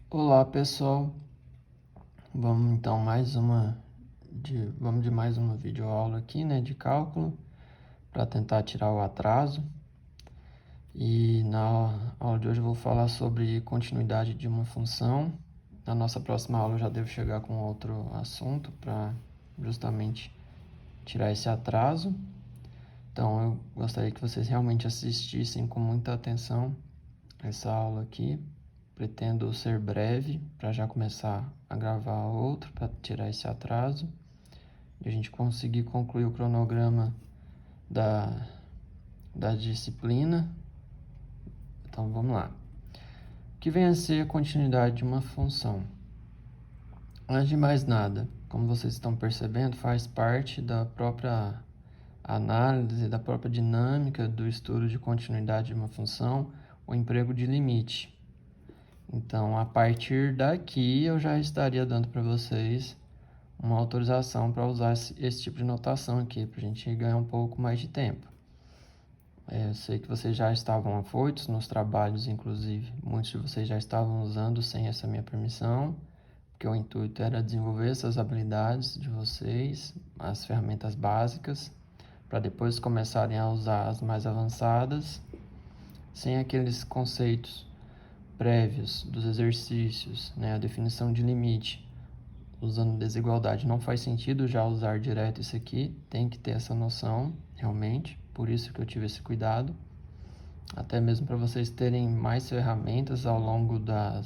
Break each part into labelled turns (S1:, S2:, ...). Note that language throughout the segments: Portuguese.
S1: Olá pessoal, vamos então vamos de mais uma videoaula aqui, né, de cálculo para tentar tirar o atraso. E na aula de hoje eu vou falar sobre continuidade de uma função. Na nossa próxima aula eu já devo chegar com outro assunto para justamente tirar esse atraso. Então eu gostaria que vocês realmente assistissem com muita atenção essa aula aqui. Pretendo ser breve para já começar a gravar outro para tirar esse atraso e a gente conseguir concluir o cronograma da, da disciplina. Então vamos lá. O que vem a ser a continuidade de uma função? Antes de mais nada, como vocês estão percebendo, faz parte da própria análise, da própria dinâmica do estudo de continuidade de uma função, o emprego de limite. Então, a partir daqui, eu já estaria dando para vocês uma autorização para usar esse tipo de notação aqui, para a gente ganhar um pouco mais de tempo. Eu sei que vocês já estavam afoitos nos trabalhos, inclusive, muitos de vocês já estavam usando sem essa minha permissão, porque o intuito era desenvolver essas habilidades de vocês, as ferramentas básicas, para depois começarem a usar as mais avançadas, sem aqueles conceitos prévios dos exercícios, né, a definição de limite, usando desigualdade. Não faz sentido já usar direto isso aqui, tem que ter essa noção, realmente, por isso que eu tive esse cuidado, até mesmo para vocês terem mais ferramentas ao longo da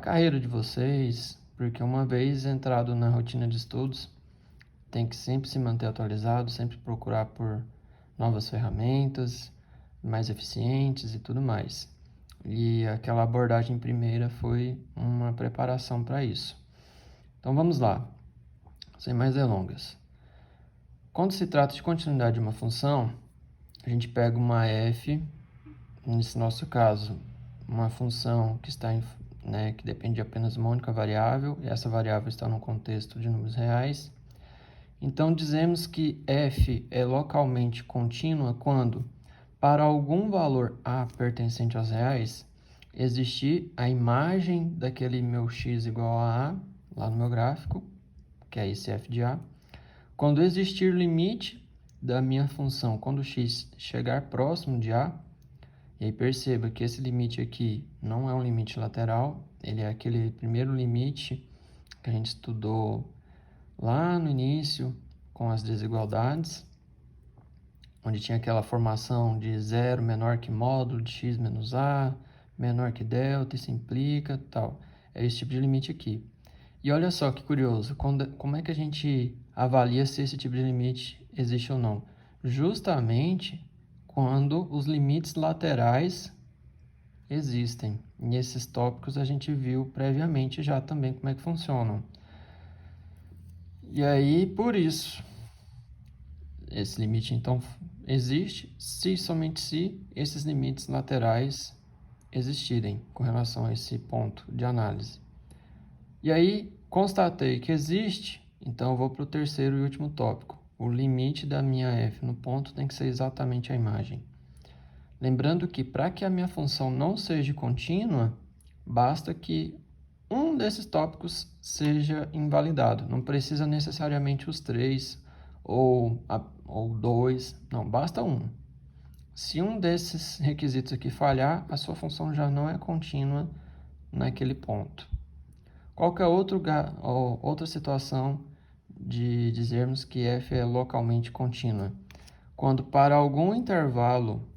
S1: carreira de vocês, porque uma vez entrado na rotina de estudos, tem que sempre se manter atualizado, sempre procurar por novas ferramentas, mais eficientes e tudo mais. E aquela abordagem primeira foi uma preparação para isso. Então vamos lá, sem mais delongas. Quando se trata de continuidade de uma função, a gente pega uma f, nesse nosso caso, uma função que está que depende de apenas uma única variável, e essa variável está no contexto de números reais. Então dizemos que f é localmente contínua quando, para algum valor a pertencente aos reais, existir a imagem daquele meu x igual a lá no meu gráfico, que é esse f de a, quando existir limite da minha função, quando x chegar próximo de a, e aí perceba que esse limite aqui não é um limite lateral, ele é aquele primeiro limite que a gente estudou lá no início com as desigualdades, onde tinha aquela formação de zero menor que módulo de x menos a, menor que delta, e se implica, tal. É esse tipo de limite aqui. E olha só que curioso, como é que a gente avalia se esse tipo de limite existe ou não? Justamente quando os limites laterais existem. E esses tópicos a gente viu previamente já também como é que funcionam. E aí, por isso, esse limite então existe se somente se esses limites laterais existirem com relação a esse ponto de análise. E aí, constatei que existe, então eu vou para o terceiro e último tópico. O limite da minha f no ponto tem que ser exatamente a imagem. Lembrando que para que a minha função não seja contínua, basta que um desses tópicos seja invalidado. Não precisa necessariamente os três ou dois, não, basta um. Se um desses requisitos aqui falhar, a sua função já não é contínua naquele ponto. Qualquer outra situação de dizermos que f é localmente contínua? Quando para algum intervalo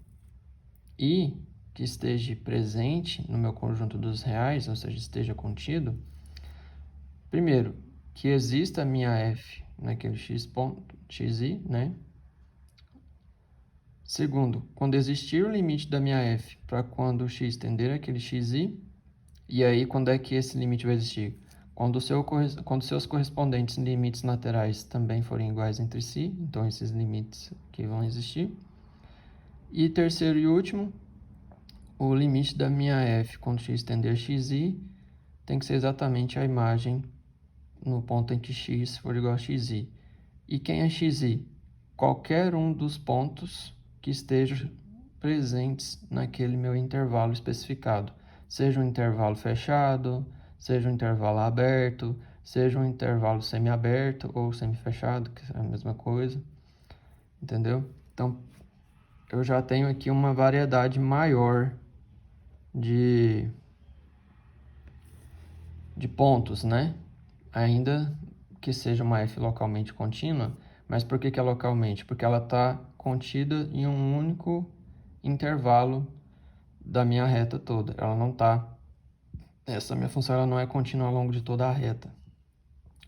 S1: i que esteja presente no meu conjunto dos reais, ou seja, esteja contido, primeiro, que exista a minha f naquele xi, né? Segundo, quando existir o limite da minha f para quando o x tender aquele xi, e aí quando é que esse limite vai existir? Quando seus correspondentes limites laterais também forem iguais entre si, então esses limites que vão existir. E terceiro e último, o limite da minha f quando x tender a xi tem que ser exatamente a imagem no ponto em que x for igual a xi. E quem é xi? Qualquer um dos pontos que estejam presentes naquele meu intervalo especificado. seja um intervalo fechado, seja um intervalo aberto, seja um intervalo semi-aberto ou semi-fechado, que é a mesma coisa, entendeu? Então, eu já tenho aqui uma variedade maior de pontos, né? Ainda que seja uma f localmente contínua, mas por que que é localmente? Porque ela está contida em um único intervalo da minha reta toda. Ela não está... Essa minha função ela não é contínua ao longo de toda a reta.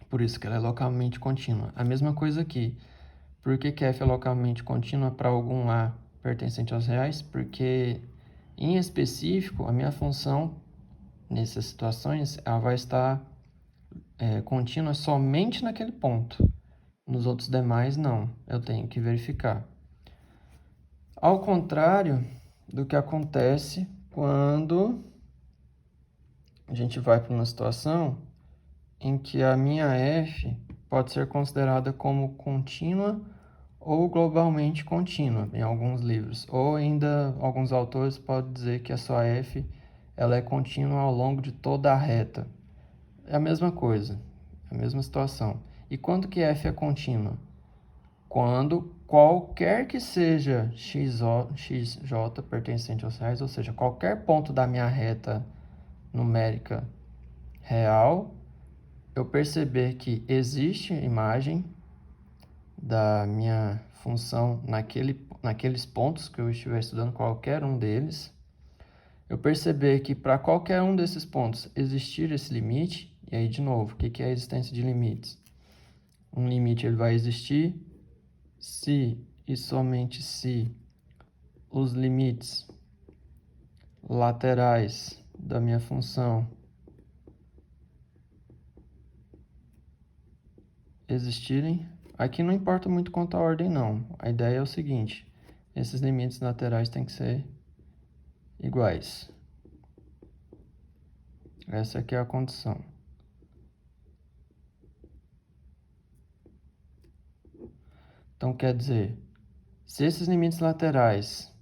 S1: Por isso que ela é localmente contínua. A mesma coisa aqui. Por que que f é localmente contínua para algum a pertencente aos reais? Porque, em específico, a minha função, nessas situações, ela vai estar contínua somente naquele ponto. Nos outros demais, não. Eu tenho que verificar. Ao contrário do que acontece quando a gente vai para uma situação em que a minha f pode ser considerada como contínua ou globalmente contínua em alguns livros. Ou ainda, alguns autores podem dizer que a sua f ela é contínua ao longo de toda a reta. É a mesma coisa, a mesma situação. E quando que f é contínua? Quando qualquer que seja xj pertencente aos reais, ou seja, qualquer ponto da minha reta numérica real, eu perceber que existe imagem da minha função naqueles pontos que eu estiver estudando, qualquer um deles, eu perceber que para qualquer um desses pontos existir esse limite, e aí de novo, o que é a existência de limites? Um limite ele vai existir se e somente se os limites laterais da minha função existirem. Aqui não importa muito quanto à ordem, não. A ideia é o seguinte: esses limites laterais têm que ser iguais. Essa aqui é a condição. Então, quer dizer, se esses limites laterais,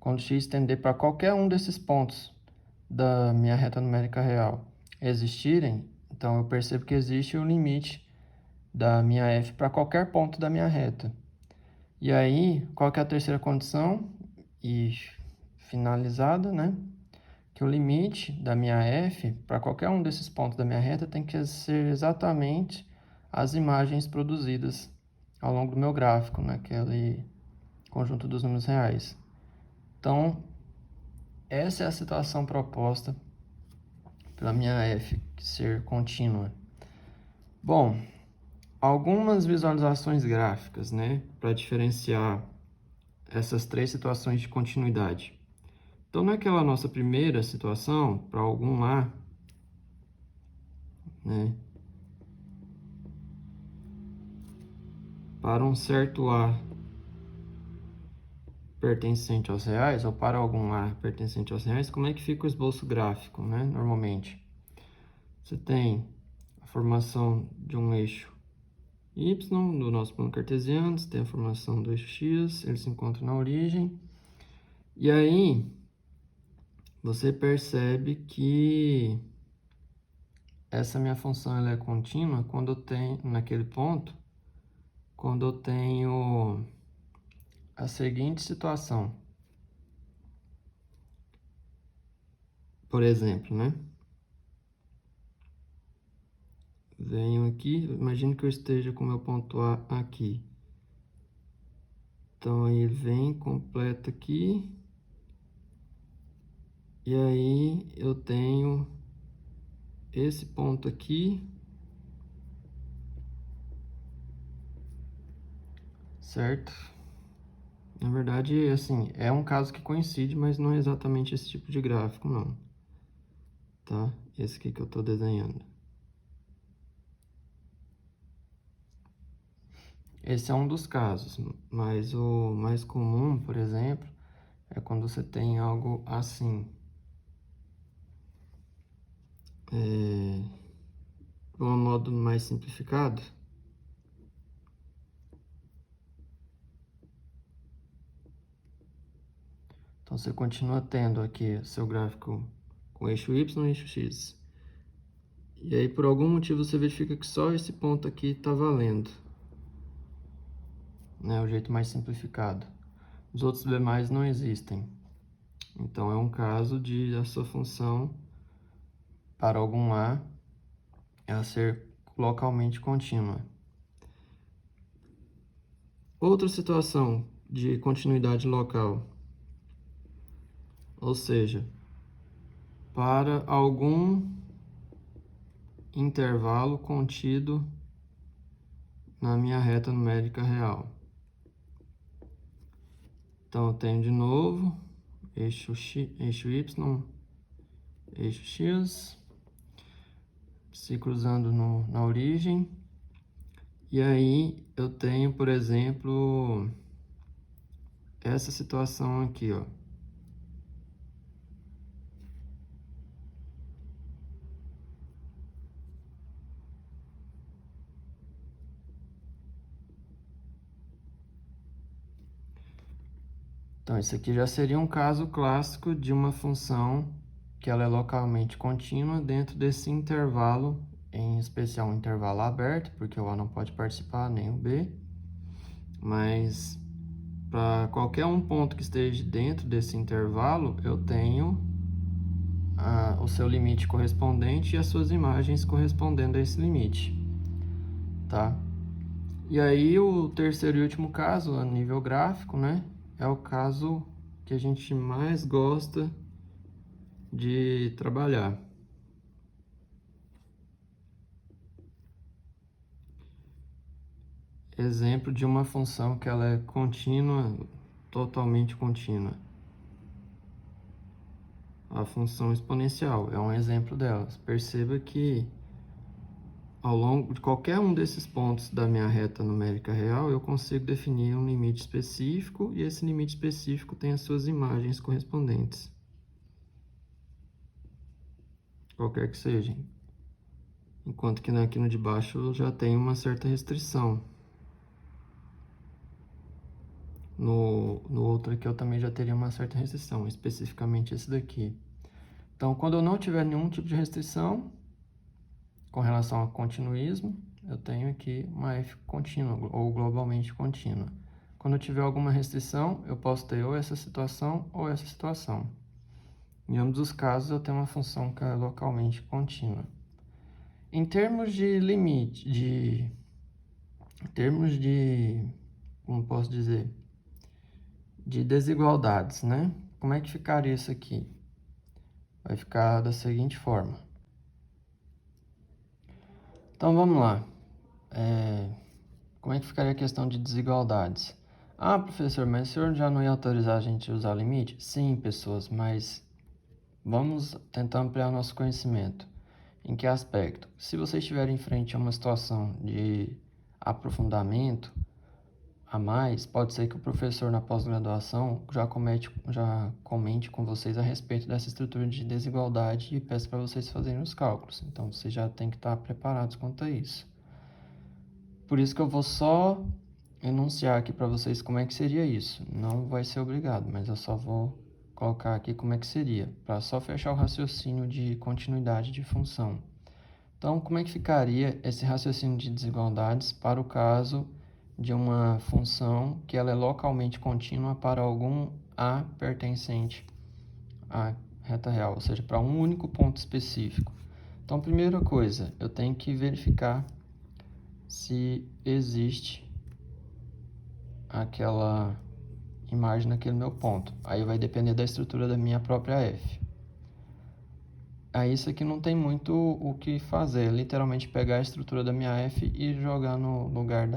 S1: quando x tender para qualquer um desses pontos da minha reta numérica real, existirem, então eu percebo que existe o limite da minha f para qualquer ponto da minha reta. E aí, qual que é a terceira condição? E finalizada, né? Que o limite da minha f para qualquer um desses pontos da minha reta tem que ser exatamente as imagens produzidas ao longo do meu gráfico, naquele conjunto dos números reais. Então, essa é a situação proposta pela minha f ser contínua. Bom, algumas visualizações gráficas, né, para diferenciar essas três situações de continuidade. Então, naquela nossa primeira situação, para algum A, né, para um certo A pertencente aos reais, ou para algum A pertencente aos reais, como é que fica o esboço gráfico, né, normalmente? Você tem a formação de um eixo y do nosso plano cartesiano, você tem a formação do eixo x, ele se encontra na origem, e aí você percebe que essa minha função ela é contínua quando eu tenho, naquele ponto, quando eu tenho a seguinte situação. Por exemplo, né? Venho aqui, imagine que eu esteja com o meu ponto A aqui. Então, aí ele vem, completa aqui. E aí eu tenho esse ponto aqui, certo? Na verdade, assim, é um caso que coincide, mas não é exatamente esse tipo de gráfico, não. Tá? Esse aqui que eu estou desenhando. Esse é um dos casos, mas o mais comum, por exemplo, é quando você tem algo assim. De um modo mais simplificado, então você continua tendo aqui seu gráfico com eixo y e eixo x. E aí, por algum motivo, você verifica que só esse ponto aqui está valendo. Né? O jeito mais simplificado. Os outros demais não existem. Então, é um caso de a sua função para algum a ela ser localmente contínua. Outra situação de continuidade local. Ou seja, para algum intervalo contido na minha reta numérica real. Então, eu tenho de novo eixo y, eixo x, se cruzando na origem. E aí, eu tenho, por exemplo, essa situação aqui, ó. Então, isso aqui já seria um caso clássico de uma função que ela é localmente contínua dentro desse intervalo, em especial um intervalo aberto, porque o A não pode participar, nem o B. Mas, para qualquer um ponto que esteja dentro desse intervalo, eu tenho o seu limite correspondente e as suas imagens correspondendo a esse limite. Tá? E aí, o terceiro e último caso, a nível gráfico, né? É o caso que a gente mais gosta de trabalhar. Exemplo de uma função que ela é contínua, totalmente contínua. A função exponencial é um exemplo delas. Perceba que ao longo de qualquer um desses pontos da minha reta numérica real, eu consigo definir um limite específico e esse limite específico tem as suas imagens correspondentes. Qualquer que seja. Enquanto que aqui no de baixo eu já tenho uma certa restrição. No outro aqui eu também já teria uma certa restrição, especificamente esse daqui. Então, quando eu não tiver nenhum tipo de restrição com relação ao continuismo, eu tenho aqui uma f contínua ou globalmente contínua. Quando eu tiver alguma restrição, eu posso ter ou essa situação ou essa situação. Em ambos os casos, eu tenho uma função que é localmente contínua. Em termos de limite, como posso dizer, de desigualdades, né? Como é que ficaria isso aqui? Vai ficar da seguinte forma. Então, vamos lá. Como é que ficaria a questão de desigualdades? Ah, professor, mas o senhor já não ia autorizar a gente a usar o limite? Sim, pessoas, mas vamos tentar ampliar nosso conhecimento. Em que aspecto? Se você estiver em frente a uma situação de aprofundamento a mais, pode ser que o professor na pós-graduação já comente com vocês a respeito dessa estrutura de desigualdade e peça para vocês fazerem os cálculos. Então, vocês já têm que estar preparados quanto a isso. Por isso que eu vou só enunciar aqui para vocês como é que seria isso. Não vai ser obrigado, mas eu só vou colocar aqui como é que seria, para só fechar o raciocínio de continuidade de função. Então, como é que ficaria esse raciocínio de desigualdades para o caso de uma função que ela é localmente contínua para algum A pertencente à reta real, ou seja, para um único ponto específico? Então, primeira coisa, eu tenho que verificar se existe aquela imagem naquele meu ponto. Aí vai depender da estrutura da minha própria f. Aí isso aqui não tem muito o que fazer, é literalmente pegar a estrutura da minha f e jogar no lugar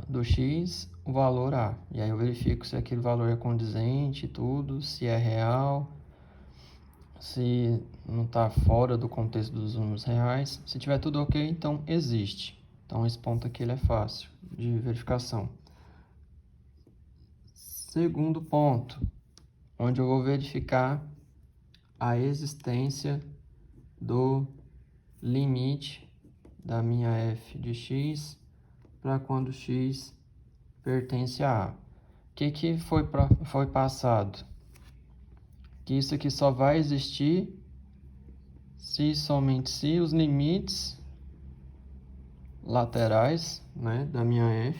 S1: do x o valor a. E aí eu verifico se aquele valor é condizente e tudo, se é real, se não está fora do contexto dos números reais. Se tiver tudo ok, então existe. Então esse ponto aqui ele é fácil de verificação. Segundo ponto, onde eu vou verificar a existência do limite da minha f de x para quando x pertence a A. O que foi passado? que isso aqui só vai existir se somente se os limites laterais, né, da minha f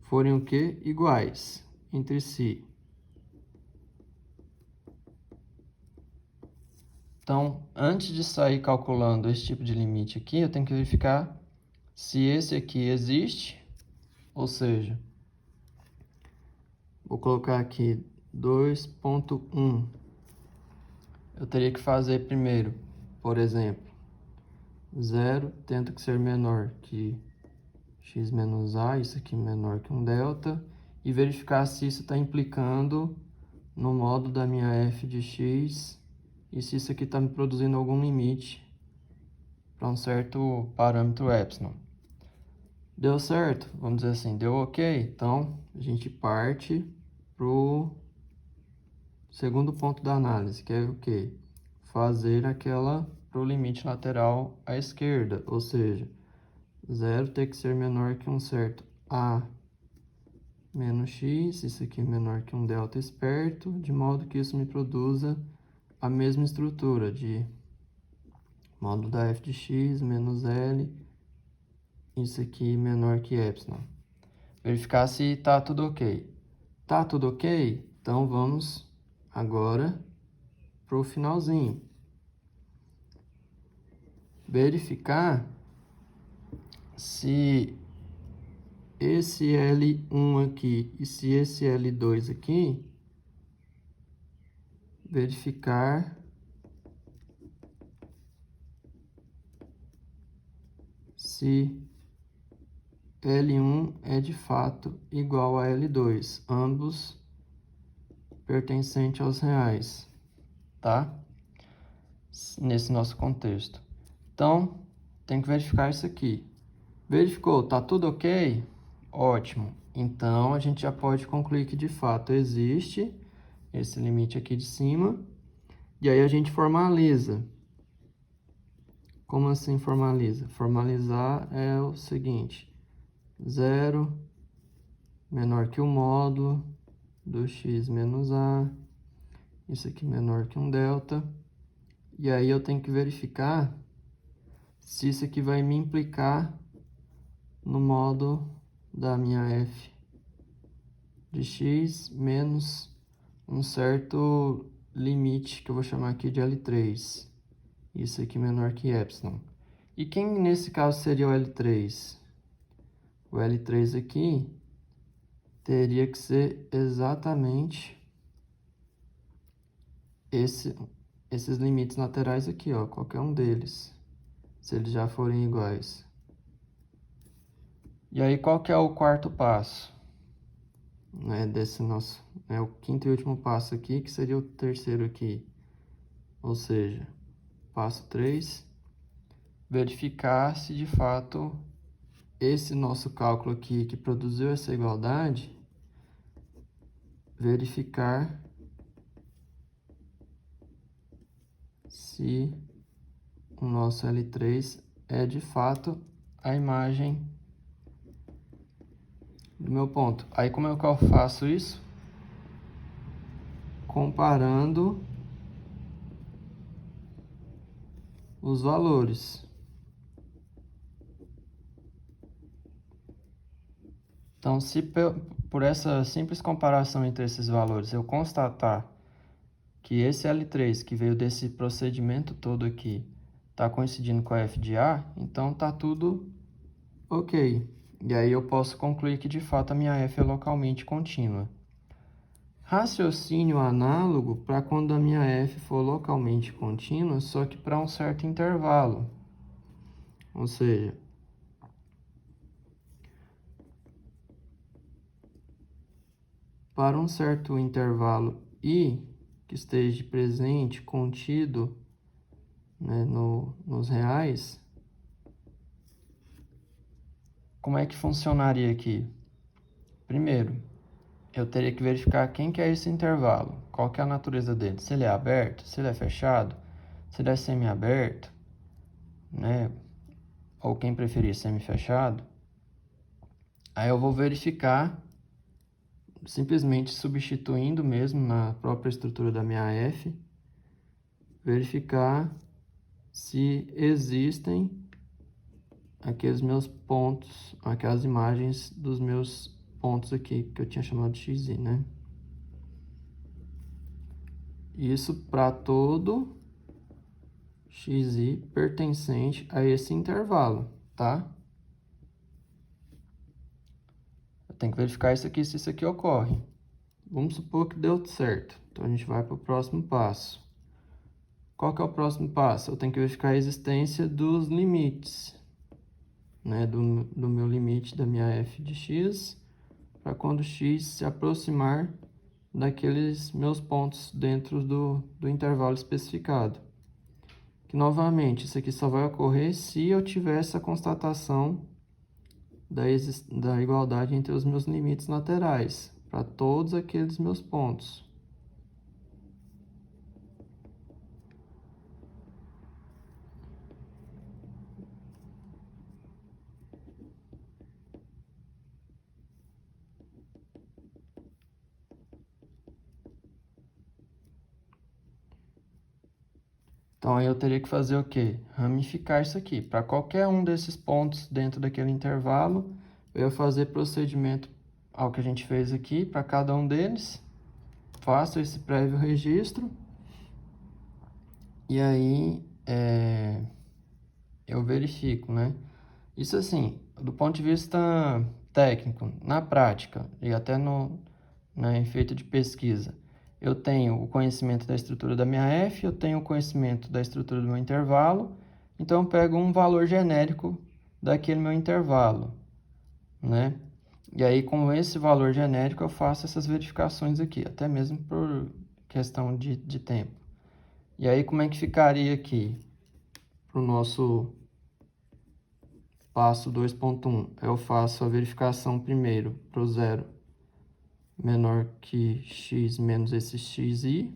S1: forem o quê? Iguais entre si. Então, antes de sair calculando esse tipo de limite aqui, eu tenho que verificar se esse aqui existe, ou seja, vou colocar aqui 2.1. Eu teria que fazer primeiro, por exemplo, 0 tenta que ser menor que x menos a, isso aqui menor que um delta, e verificar se isso está implicando no modo da minha f de x e se isso aqui está me produzindo algum limite para um certo parâmetro epsilon. Deu certo? Vamos dizer assim, deu ok? Então, a gente parte para o segundo ponto da análise, que é o quê? Fazer aquela para o limite lateral à esquerda, ou seja, 0 tem que ser menor que um certo a menos x, isso aqui é menor que um delta esperto, de modo que isso me produza a mesma estrutura de módulo da f de x menos L, isso aqui menor que epsilon. Verificar se está tudo ok. Tá tudo ok? Então vamos agora para o finalzinho. Verificar se esse L1 aqui e se esse L2 aqui, verificar se L1 é de fato igual a L2, ambos pertencentes aos reais, tá? Nesse nosso contexto. Então, tem que verificar isso aqui. Verificou, tá tudo ok? Ótimo. Então, a gente já pode concluir que de fato existe esse limite aqui de cima. E aí a gente formaliza. Como assim formaliza? Formalizar é o seguinte: 0 menor que o módulo do x menos a. Isso aqui menor que um delta. E aí eu tenho que verificar se isso aqui vai me implicar no modo da minha f de x menos um certo limite que eu vou chamar aqui de L3. Isso aqui menor que epsilon. E quem nesse caso seria o L3? O L3 aqui teria que ser exatamente esses limites laterais aqui, ó, qualquer um deles, se eles já forem iguais. E aí, qual que é o quarto passo? Desse nosso, o quinto e último passo aqui, que seria o terceiro aqui. Ou seja, passo 3, verificar se de fato esse nosso cálculo aqui que produziu essa igualdade, verificar se o nosso L3 é de fato a imagem do meu ponto. Aí como é que eu faço isso? Comparando os valores. Então, se por essa simples comparação entre esses valores eu constatar que esse L3 que veio desse procedimento todo aqui está coincidindo com a f de A, então está tudo ok. E aí eu posso concluir que de fato a minha f é localmente contínua. Raciocínio análogo para quando a minha f for localmente contínua, só que para um certo intervalo. Ou seja, para um certo intervalo i que esteja presente, contido, né, nos reais, como é que funcionaria aqui? Primeiro, eu teria que verificar quem que é esse intervalo, qual que é a natureza dele, se ele é aberto, se ele é fechado, se ele é semi-aberto, né, ou quem preferir semi-fechado. Aí eu vou verificar simplesmente substituindo mesmo na própria estrutura da minha f, verificar se existem aqueles meus pontos, aquelas imagens dos meus pontos aqui, que eu tinha chamado de xi, né? Isso para todo xi pertencente a esse intervalo, tá? Eu tenho que verificar isso aqui, se isso aqui ocorre. Vamos supor que deu certo. Então, a gente vai para o próximo passo. Qual que é o próximo passo? Eu tenho que verificar a existência dos limites, né? Do meu limite da minha f de x, para quando x se aproximar daqueles meus pontos dentro do intervalo especificado. Que, novamente, isso aqui só vai ocorrer se eu tiver essa constatação da igualdade entre os meus limites laterais, para todos aqueles meus pontos. Então, aí eu teria que fazer o quê? Ramificar isso aqui. Para qualquer um desses pontos dentro daquele intervalo, eu ia fazer procedimento ao que a gente fez aqui, para cada um deles. Faço esse prévio registro. E aí, eu verifico, né? Isso assim, do ponto de vista técnico, na prática, e até no efeito de pesquisa. Eu tenho o conhecimento da estrutura da minha f, eu tenho o conhecimento da estrutura do meu intervalo, então eu pego um valor genérico daquele meu intervalo, né? E aí, com esse valor genérico, eu faço essas verificações aqui, até mesmo por questão de tempo. E aí, como é que ficaria aqui para o nosso passo 2.1? Eu faço a verificação primeiro para o zero menor que x menos esse xi.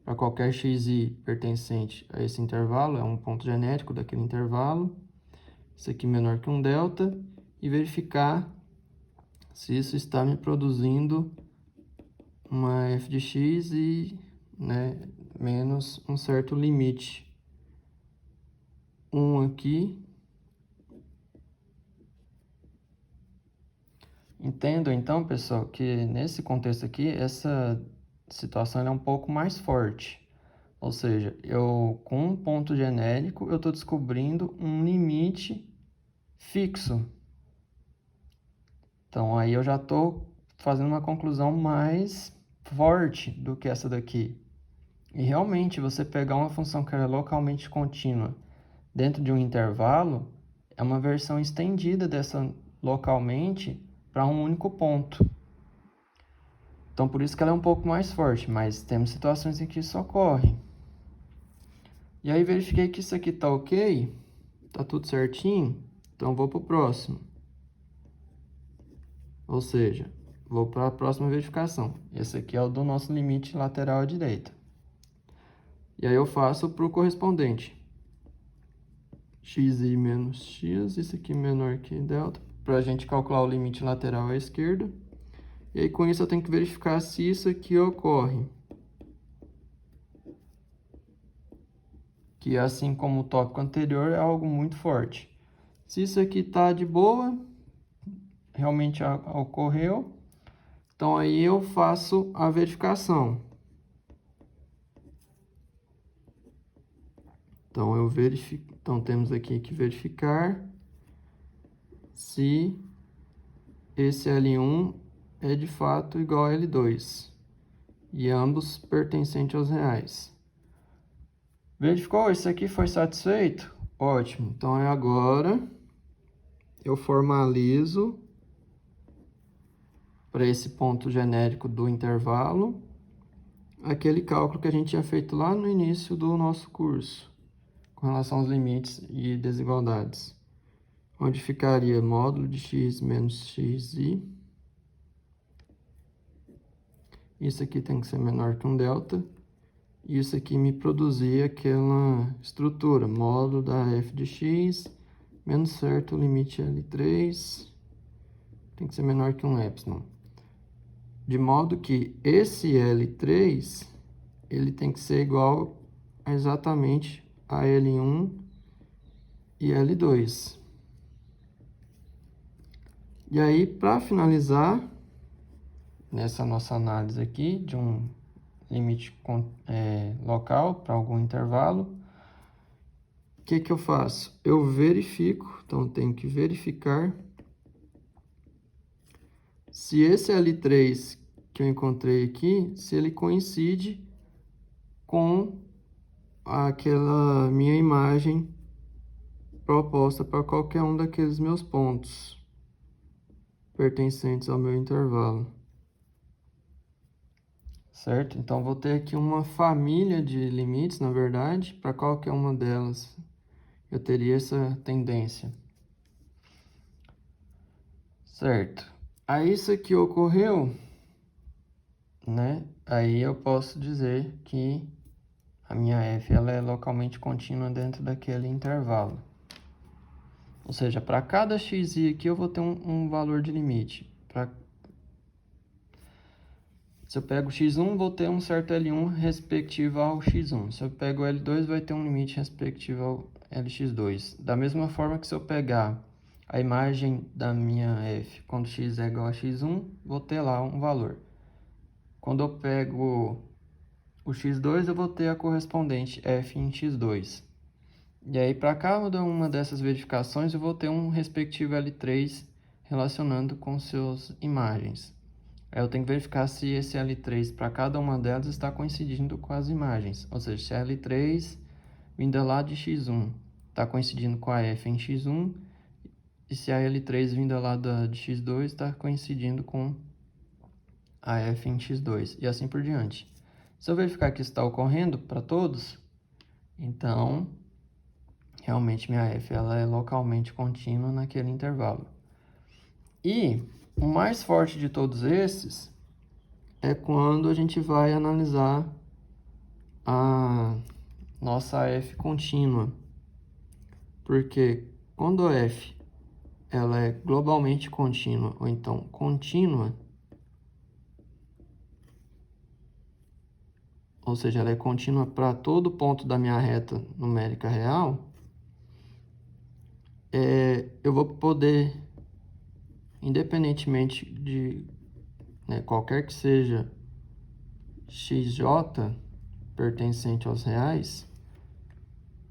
S1: Para qualquer xi pertencente a esse intervalo, é um ponto genérico daquele intervalo. Isso aqui menor que um delta. E verificar se isso está me produzindo uma f de x e, né, menos um certo limite. 1 aqui. Entendo, então, pessoal, que nesse contexto aqui, essa situação é um pouco mais forte. Ou seja, com um ponto genérico, eu estou descobrindo um limite fixo. Então, aí eu já estou fazendo uma conclusão mais forte do que essa daqui. E realmente, você pegar uma função que é localmente contínua dentro de um intervalo, é uma versão estendida dessa localmente para um único ponto. Então, por isso que ela é um pouco mais forte, mas temos situações em que isso ocorre. E aí, verifiquei que isso aqui está ok, está tudo certinho, então vou para o próximo. Ou seja, vou para a próxima verificação. Esse aqui é o do nosso limite lateral à direita. E aí eu faço para o correspondente. xi menos x, isso aqui menor que delta, para a gente calcular o limite lateral à esquerda. E aí, com isso, eu tenho que verificar se isso aqui ocorre. Que, assim como o tópico anterior, é algo muito forte. Se isso aqui está de boa, realmente ocorreu, então aí eu faço a verificação. Então, então temos aqui que verificar se esse L1 é de fato igual a L2, e ambos pertencentes aos reais. Verificou? Isso aqui foi satisfeito? Ótimo. Então, agora eu formalizo para esse ponto genérico do intervalo aquele cálculo que a gente tinha feito lá no início do nosso curso, com relação aos limites e desigualdades, onde ficaria módulo de x menos xi. Isso aqui tem que ser menor que um delta. E isso aqui me produzia aquela estrutura, módulo da f de x, menos certo limite L3, tem que ser menor que um epsilon. de modo que esse L3, ele tem que ser igual exatamente a L1 e L2. E aí, para finalizar, nessa nossa análise aqui, de um limite local para algum intervalo, o que que eu faço? Eu verifico, então eu tenho que verificar se esse L3 que eu encontrei aqui, se ele coincide com aquela minha imagem proposta para qualquer um daqueles meus pontos pertencentes ao meu intervalo. Certo? Então, vou ter aqui uma família de limites, na verdade, para qualquer uma delas eu teria essa tendência. Certo? Aí isso aqui ocorreu, né? Aí eu posso dizer que a minha f ela é localmente contínua dentro daquele intervalo. Ou seja, para cada xi aqui eu vou ter um valor de limite. Se eu pego o x1, vou ter um certo L1 respectivo ao x1. Se eu pego o L2, vai ter um limite respectivo ao Lx2. Da mesma forma que se eu pegar a imagem da minha f quando x é igual a x1, vou ter lá um valor. Quando eu pego o x2, eu vou ter a correspondente f em x2. E aí, para cada uma dessas verificações, eu vou ter um respectivo L3 relacionando com suas imagens. Aí eu tenho que verificar se esse L3 para cada uma delas está coincidindo com as imagens. Ou seja, se a L3 vinda lá de x1 está coincidindo com a f em x1, e se a L3 vinda lá de x2 está coincidindo com a f em x2, e assim por diante. Se eu verificar que isso está ocorrendo para todos, então realmente minha f ela é localmente contínua naquele intervalo. E o mais forte de todos esses é quando a gente vai analisar a nossa f contínua. Porque quando a f ela é globalmente contínua, ou então contínua, ou seja, ela é contínua para todo ponto da minha reta numérica real, eu vou poder, independentemente de qualquer que seja xj pertencente aos reais,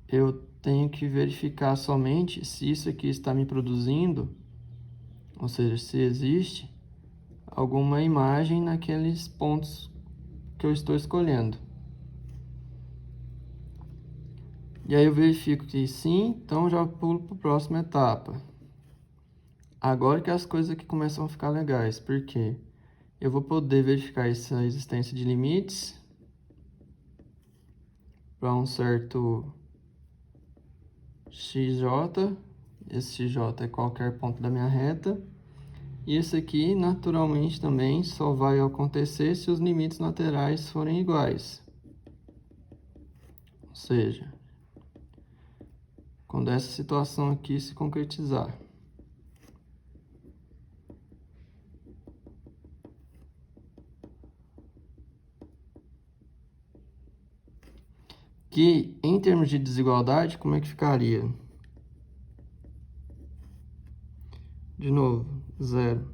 S1: eu tenho que verificar somente se isso aqui está me produzindo, ou seja, se existe alguma imagem naqueles pontos que eu estou escolhendo. E aí eu verifico que sim, então já pulo para a próxima etapa. Agora que as coisas aqui começam a ficar legais, porque eu vou poder verificar essa existência de limites para um certo xj, esse xj é qualquer ponto da minha reta, e esse aqui naturalmente também só vai acontecer se os limites laterais forem iguais. Ou seja, quando essa situação aqui se concretizar. Que, em termos de desigualdade, como é que ficaria? De novo, 0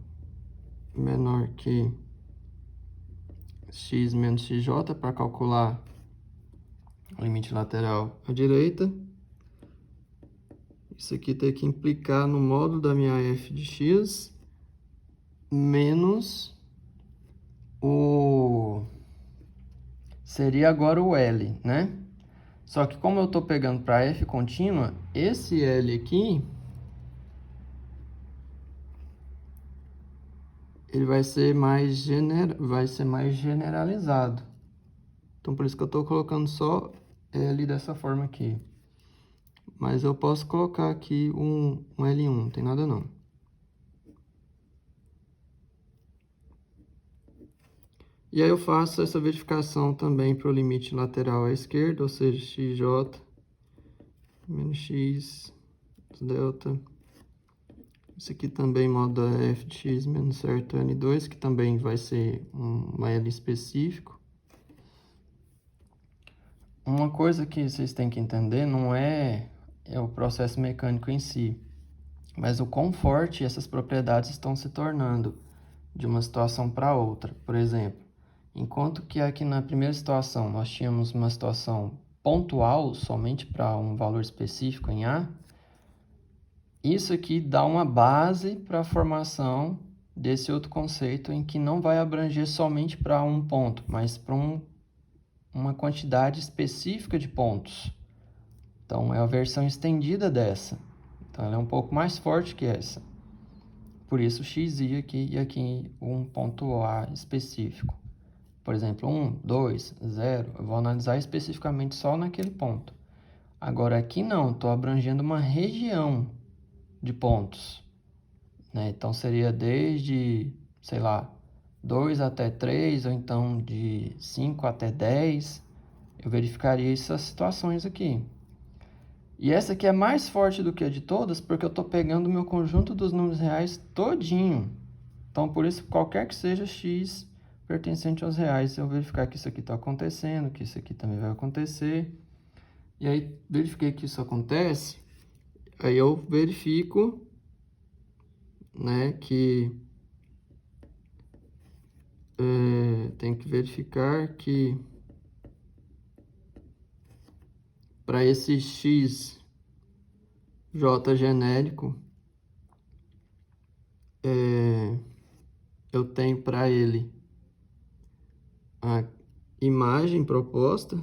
S1: menor que x menos xj para calcular o limite lateral à direita. Isso aqui tem que implicar no módulo da minha f de x menos seria agora o L, né? Só que como eu estou pegando para f contínua, esse L aqui, ele vai ser mais generalizado. Então, por isso que eu estou colocando só L dessa forma aqui. Mas eu posso colocar aqui um L1, não tem nada não. E aí eu faço essa verificação também para o limite lateral à esquerda, ou seja, xj menos x delta Isso aqui também modo f de x menos certo N2, que também vai ser uma L específico. Uma coisa que vocês têm que entender não é o processo mecânico em si, mas o quão forte essas propriedades estão se tornando de uma situação para outra. Por exemplo, enquanto que aqui na primeira situação nós tínhamos uma situação pontual somente para um valor específico em A, isso aqui dá uma base para a formação desse outro conceito em que não vai abranger somente para um ponto, mas para uma quantidade específica de pontos. Então, é a versão estendida dessa. Então, ela é um pouco mais forte que essa. Por isso, xi aqui e aqui um ponto A específico. Por exemplo, 1, 2, 0, eu vou analisar especificamente só naquele ponto. Agora, aqui não, estou abrangendo uma região de pontos, né? Então, seria desde, sei lá, 2 até 3, ou então de 5 até 10. Eu verificaria essas situações aqui. E essa aqui é mais forte do que a de todas, porque eu estou pegando o meu conjunto dos números reais todinho. Então, por isso, qualquer que seja x pertencente aos reais, eu verificar que isso aqui está acontecendo, que isso aqui também vai acontecer. E aí, verifiquei que isso acontece, aí eu verifico, né, que tem que verificar que para esse x j genérico, eu tenho para ele a imagem proposta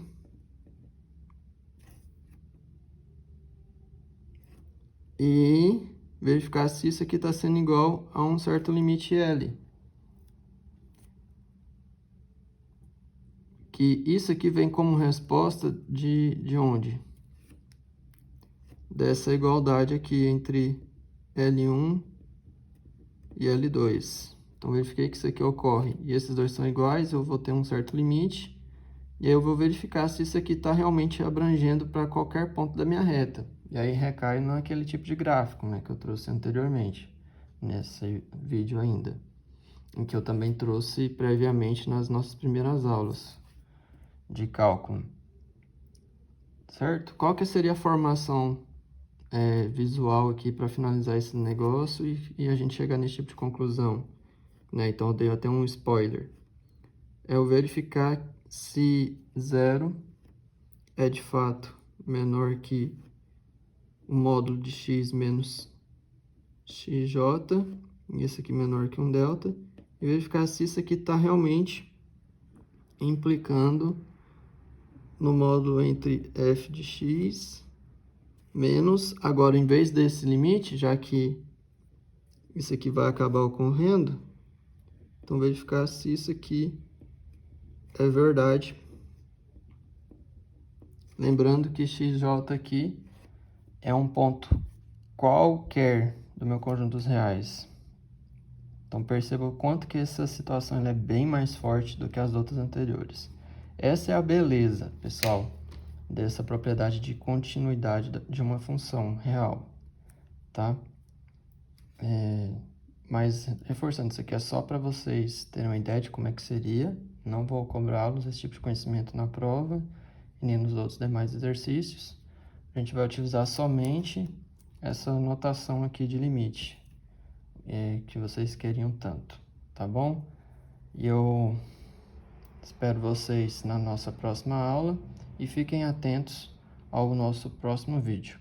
S1: e verificar se isso aqui está sendo igual a um certo limite L. Que isso aqui vem como resposta de onde? Dessa igualdade aqui entre L1 e L2. Então, verifiquei que isso aqui ocorre e esses dois são iguais, eu vou ter um certo limite. E aí eu vou verificar se isso aqui está realmente abrangendo para qualquer ponto da minha reta. E aí recai naquele tipo de gráfico, né, que eu trouxe anteriormente, nesse vídeo ainda. Em que eu também trouxe previamente nas nossas primeiras aulas de cálculo. Certo? Qual que seria a formação visual aqui para finalizar esse negócio e a gente chegar nesse tipo de conclusão, né? Então, eu dei até um spoiler. É o verificar se 0 é de fato menor que o módulo de x menos xj, e esse aqui menor que um delta, e verificar se isso aqui está realmente implicando no módulo entre f de x menos, agora em vez desse limite, já que isso aqui vai acabar ocorrendo, então verificar se isso aqui é verdade. Lembrando que xj aqui é um ponto qualquer do meu conjunto dos reais. Então perceba o quanto que essa situação ela é bem mais forte do que as outras anteriores. Essa é a beleza, pessoal, dessa propriedade de continuidade de uma função real, tá? Mas reforçando, isso aqui é só para vocês terem uma ideia de como é que seria. Não vou cobrá-los esse tipo de conhecimento na prova e nem nos outros demais exercícios. A gente vai utilizar somente essa notação aqui de limite que vocês queriam tanto, tá bom? E eu espero vocês na nossa próxima aula e fiquem atentos ao nosso próximo vídeo.